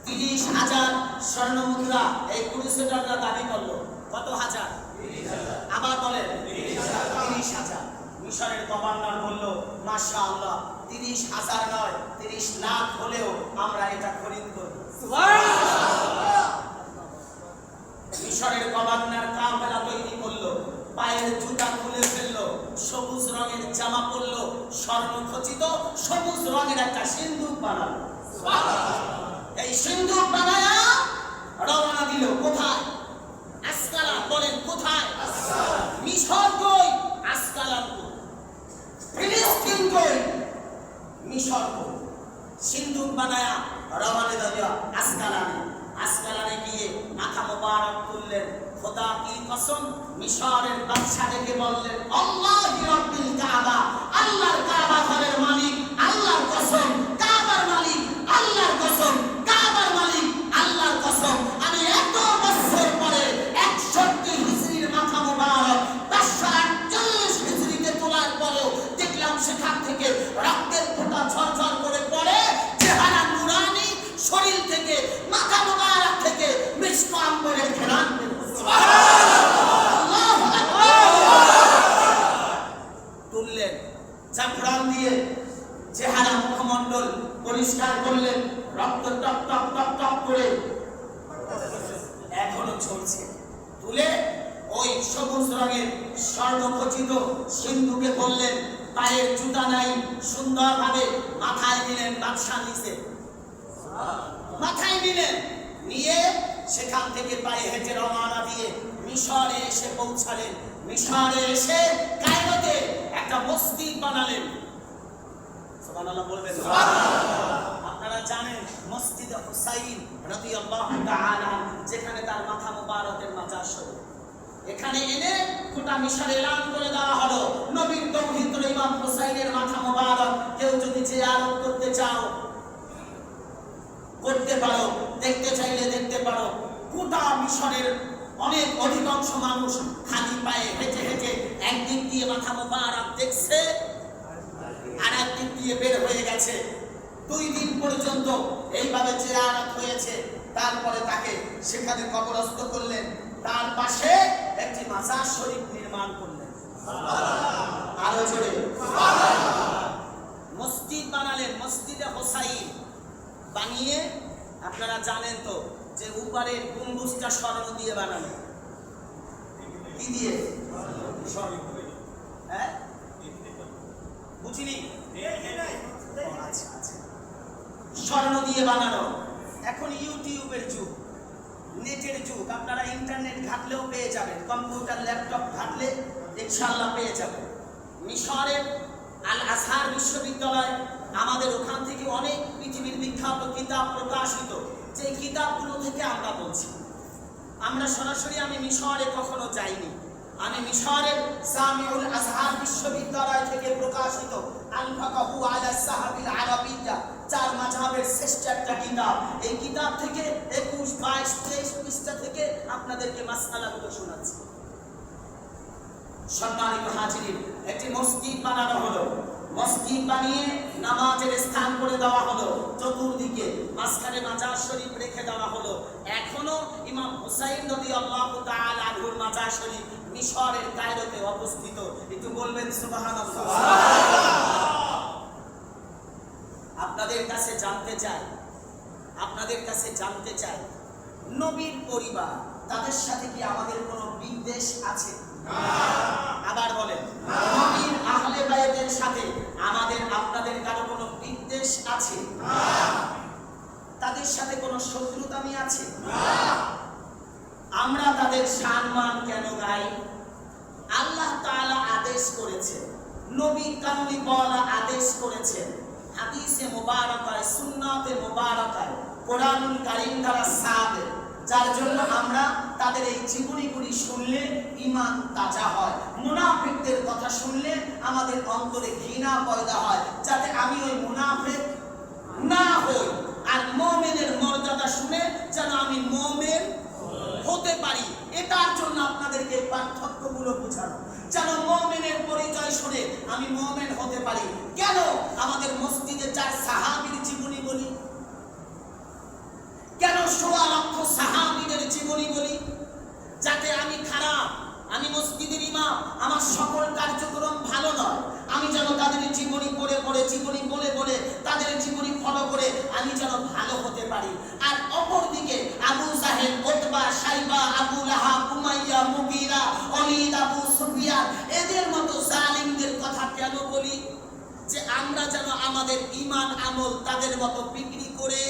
30,000 স্বর্ণ মুদ্রা এই ক্রুসেডাররা দাবি করলো। কত হাজার? 30,000। আবার বলেন 30,000। মিশরের গভর্নর বলল, মাশাআল্লাহ, 30,000 নয়, 30 লাখ হলেও আমরা এটা খরিদ করব। সুবহানাল্লাহ। মিশরের গভর্নর কাফেলা তৈরি করলো, পায়ের জুতা খুলে ফেললো, সবুজ রঙের জামা পরলো, স্বর্ণ খচিত সবুজ রঙের একটা সিন্দুক বানালো। সুবহানাল্লাহ। এই সিন্দুক বানায়া রওনা দিল। কোথায়? আসকালান। বলেন কোথায়? আসকালান। মিশর কই? আসকালান কই? ফিলিস্তিন কই? মিশর কই? সিন্দুক বানায়া রওনা দিল আসকালানে। আসকালানে গিয়ে মাথা মোবারক তুললেন। খোদা কি কসম, মিশরের বাদশা ডেকে বললেন, আল্লাহি রাব্বিল কাবা, আল্লাহর কাবা ঘরের মালিক আল্লাহর কসম, কাবার মালিক আল্লাহর কসম, কাবার মালিক আল্লাহর কসম, আমি এত বছর পরে 61 হিজরির মাথা মোবারক 548 হিজরিতে তোলার পরেও দেখলাম সেখান থেকে রক্তের ফোঁটা ঝরঝর করে পড়ে, চেহারা নুরানি, শরীর থেকে মাথা মোবারক থেকে মিষ্ক আম্বরের ঘ্রাণ বের হচ্ছে। সুবহানাল্লাহ। তুললেন, জাফরান দিয়ে চেহারা মুখমণ্ডল পরিষ্কার করলেন, রক্ত টপ টপ টপ টপ করে এখনো ঝরছে। তুলে ওই সবুজ রঙের স্বর্ণখচিত সিন্ধুকে বললেন, পায়ের জুতা নাই, সুন্দরভাবে মাথায় নিলেন। বাদশা নিচে মাথায় নিলেন, নিয়ে সেখান থেকে পায়ে হেঁটে রওনা দিয়ে মিশরে এসে পৌঁছালেন। মিশরে এসে কায়রোতে একটা মসজিদ বানালেন। সুবহানাল্লাহ বলবেন। আপনারা জানেন মসজিদে হুসাইন রাদিয়াল্লাহু তাআলা, যেখানে তার মাথা মোবারকের মাজার শরীফ। এখানে এনে গোটা মিশরে এলান করে দেওয়া হলো, নবীর দৌহিত্র ইমাম হুসাইনের মাথা মোবারক কেউ যদি জিয়ারত করতে চাও করতে পারো, দেখতে চাইলে দেখতে পারো। গোটা মিশরের অনেক অধিকাংশ মানুষ খালি পায়ে হেঁটে হেঁটে একদিক দিয়ে মাথা মোবারক দেখছে, আর একদিক দিয়ে বের হয়ে গেছে। 2 দিন পর্যন্ত এইভাবে জিয়ারত হয়েছে। তারপরে তাকে সেখানে কবরস্থ করলেন। তার পাশে একটি মাজার শরীফ নির্মাণ করলেন। সুবহানাল্লাহ। আরো জোরে সুবহানাল্লাহ। মসজিদ বানালেন, মসজিদে হুসাইন বানিয়ে। আপনারা জানেন তো যে উপরের গম্বুজটা স্বর্ণ দিয়ে বানানো। কি দিয়ে? স্বর্ণ। হ্যাঁ, বুঝিনি? আচ্ছা আচ্ছা, স্বর্ণ দিয়ে বানানো। এখন ইউটিউবের যুগ, নেটের যুগ, আপনারা ইন্টারনেট ঘাটলেও পেয়ে যাবেন, কম্পিউটার ল্যাপটপ ঘাটলে ইনশাআল্লাহ পেয়ে যাবেন। মিশরের আল আজহার বিশ্ববিদ্যালয়, আমাদের ওখান থেকে অনেক পৃথিবীর বিখ্যাত কিতাব প্রকাশিত, যে কিতাবগুলো থেকে আমরা বলছি। আমরা সরাসরি আমি মিশরে কখনো যাইনি, আমি মিশরের জামিউল আজহার বিশ্ববিদ্যালয় থেকে প্রকাশিত আল ফাকাহু আলা সাহাবিল আরাবিয়্যা, চার মাযহাবের শ্রেষ্ঠ একটা কিতাব, এই কিতাব থেকে 21, 22, 23 পৃষ্ঠা থেকে আপনাদেরকে মাসআলাগুলো শোনাচ্ছি। সম্মানিত হাজিরিন, একটি মসজিদ বানানো হলো, মসজিদ বানিয়ে নামাজের স্থান করে দেওয়া হলো, চতুর্দিকে মাঝখানে মাজার শরীফ রেখে দেওয়া হলো। এখনো ইমাম হুসাইন রাদিয়াল্লাহু তাআলা আনহুর মাজার শরীফ মিশরের কায়রোতে অবস্থিত। একটু বলবেন সুবহানাল্লাহ। আপনাদের কাছে জানতে চাই, নবীর পরিবার তাদের সাথে কি আমাদের কোনো বিদ্বেষ আছে? আবার বলেন, নবীর আহলে বায়তের সাথে আমাদের আপনাদের কারো কোনো বিদ্বেষ আছে? তাদের সাথে কোনো শত্রুতামি আছে? আমরা তাদের সম্মান কেন গাই? আল্লাহ তাআলা আদেশ করেছেন, নবী কামলিওয়ালা আদেশ করেছেন, হাদিসে মুবারাকায়, সুন্নাতে মুবারাকায়, কোরআনুল কারীম দ্বারা সাবিত, যার জন্য আমরা তাদের এই জীবনীগুলি শুনলে ঈমান তাজা হয়। মুনাফিকদের কথা শুনলে আমাদের অন্তরে ঘৃণা পয়দা হয়, যাতে আমি ওই মুনাফিক না হই। আর মুমিনের মর্যাদা শুনে যেন আমি মুমিন হতে পারি, এটার জন্য আপনাদেরকে পার্থক্যগুলো বোঝানো, যেন মুমিনের পরিচয় শুনে আমি মুমিন হতে পারি। কেন আমাদের মসজিদে 4 সাহাবীর জীবনী বলি? কেন 16 লক্ষ সাহাবীদের জীবনী বলি? যাতে আমি খারাপ, আমি মসজিদের ইমাম, আমার সকল কার্যক্রম ভালো নয়, আমি যেন তাদের জীবনী জীবনী বলে তাদের জীবনী ফলো করে আমি যেন ভালো হতে পারি। আর অপরদিকে আবু জাহেল, Utba, শাইবা, Abu Lahab, Umayya, মুগীরা, Walid, Abu Sufian, এদের মতো জালিমদের কথা কেন বলি? যে আমরা যেন আমাদের ঈমান আমল তাদের মতো বিক্রি করে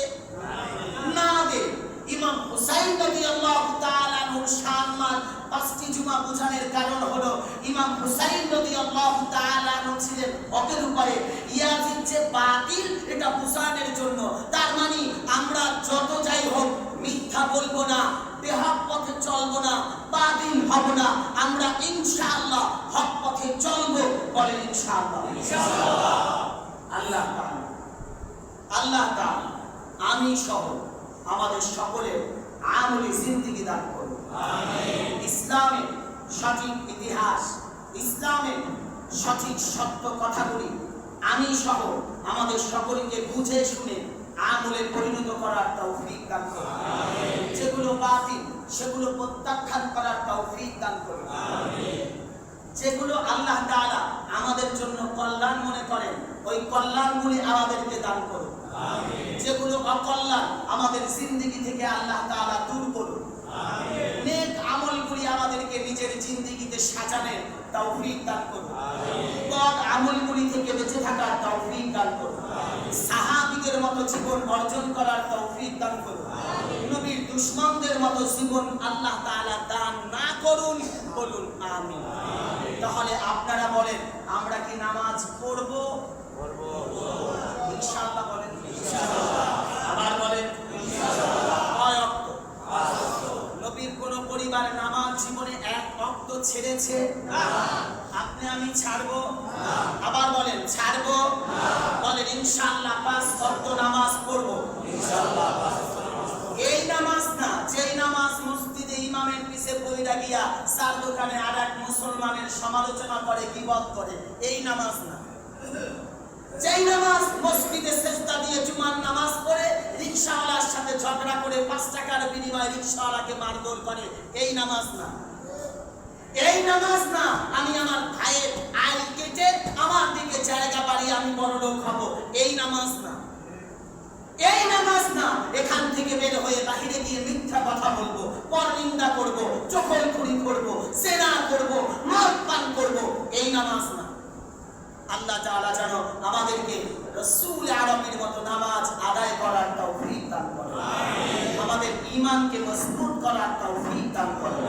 না দেই। ইমাম হুসাইন রাদিয়াল্লাহু তাআলা আনহুর সম্মান 5টি জুমা বোঝানোর কারণ হলো ইমাম হুসাইন রাদিয়াল্লাহু তাআলা আনহু ছিলেন হকের উপরে, ইয়াজিদ যে বাতিল এটা বোঝানোর জন্য। তার মানে আমরা যত যাই হোক মিথ্যা বলবো না, বেহক পথে চলবো না, বাতিল হব না, আমরা ইনশাআল্লাহ হক পথে চলবো। বলেন ইনশাআল্লাহ। ইনশাআল্লাহ। আল্লাহ তাআলা আমি সহ আমাদের সকলের আমলি জিন্দেগি দান করুন। আমিন। ইসলামের সঠিক ইতিহাস, ইসলামের সঠিক সত্য কথাগুলি আমি সহ আমাদের সকলকে বুঝে শুনে আমলে পরিণত করার তৌফিক দান করুন। আমিন। যেগুলো বাতিল সেগুলো প্রত্যাখ্যান করার তৌফিক দান করুন। আমিন। যেগুলো আল্লাহ তাআলা আমাদের জন্য কল্যাণ মনে করেন ওই কল্যাণগুলি আমাদেরকে দান করুন। আমিন। যেগুলো অকল্যাণ আমাদের জিন্দেগি থেকে আল্লাহ তাআলা দূর করুন। আমিন। নেক আমলগুলি আমাদেরকে নিজের জিন্দেগিতে সাজানোর তৌফিক দান করুন। আমিন। বদ আমলগুলি থেকে বেঁচে থাকার তৌফিক দান করুন। আমিন। সাহাবীদের মতো জীবন অর্জন করার তৌফিক দান করুন। আমিন। নবীর দুশমনদের মতো জীবন আল্লাহ তাআলা দান না করুন। বলুন আমিন। আমিন। তাহলে আপনারা বলেন, আমরা কি নামাজ পড়ব? ইনশাআল্লাহ বলেন। ইনশাআল্লাহ। আবার বলেন ইনশাআল্লাহ। কয় ওয়াক্ত? 5 ওয়াক্ত। নবীর কোন পরিবার নামাজ জীবনে 1 ওয়াক্ত ছেড়েছে? না। আপনি আমি ছাড়বো? না। আবার বলেন ছাড়বো? না। বলেন ইনশাআল্লাহ 5 ওয়াক্ত নামাজ পড়ব। ইনশাআল্লাহ 5 ওয়াক্ত নামাজ পড়ব। এই নামাজ না, যেই নামাজ মসজিদে ইমামের পিছে পড়া গিয়া চার দোকানে আরেক মুসলমানের সমালোচনা করে, গীবত করে, এই নামাজ না। যেই নামাজ মসজিদে সেজদা দিয়ে জুমার নামাজ পড়ে রিকশাওয়ালার সাথে ঝগড়া করে 5 টাকার বিনিময়ে রিকশাওয়ালাকে মারধর করে, এই নামাজ না। এই নামাজ না আমি আমার ভাইয়ের আয় কেটে আমার দিকে জায়গা বাড়িয়ে আমি বড় লোক হব, এই নামাজ না। এই নামাজ না এখান থেকে বের হয়ে বাহিরে গিয়ে মিথ্যা কথা বলবো, পরনিন্দা করব, চগলখড়ি করব, জেনা করব, মদ পান করব, এই নামাজ না। আল্লাহ তাআলা যেন আমাদেরকে রাসূল আরবীর মতো নামাজ আদায় করার তৌফিক দান করো। আমাদের ঈমানকে মজবুত করার তৌফিক দান করো।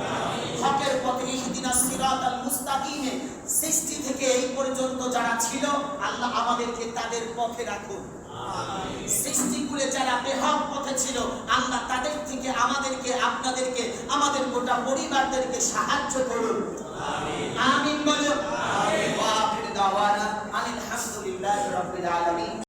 হকের পথে ইহদিনাস সিরাতাল মুস্তাকিমে সৃষ্টি থেকে এই পর্যন্ত যারা ছিল আল্লাহ আমাদেরকে তাদের পথে রাখুন। সৃষ্টিকুলে যারা বেহক পথে ছিল আল্লাহ তাদের থেকে আমাদেরকে, আপনাদেরকে, আমাদের গোটা পরিবারদেরকে সাহায্য করুন। আমিন বলো। ওয়া আখির দাওয়ানা আলহামদুলিল্লাহি রাব্বিল আলামিন।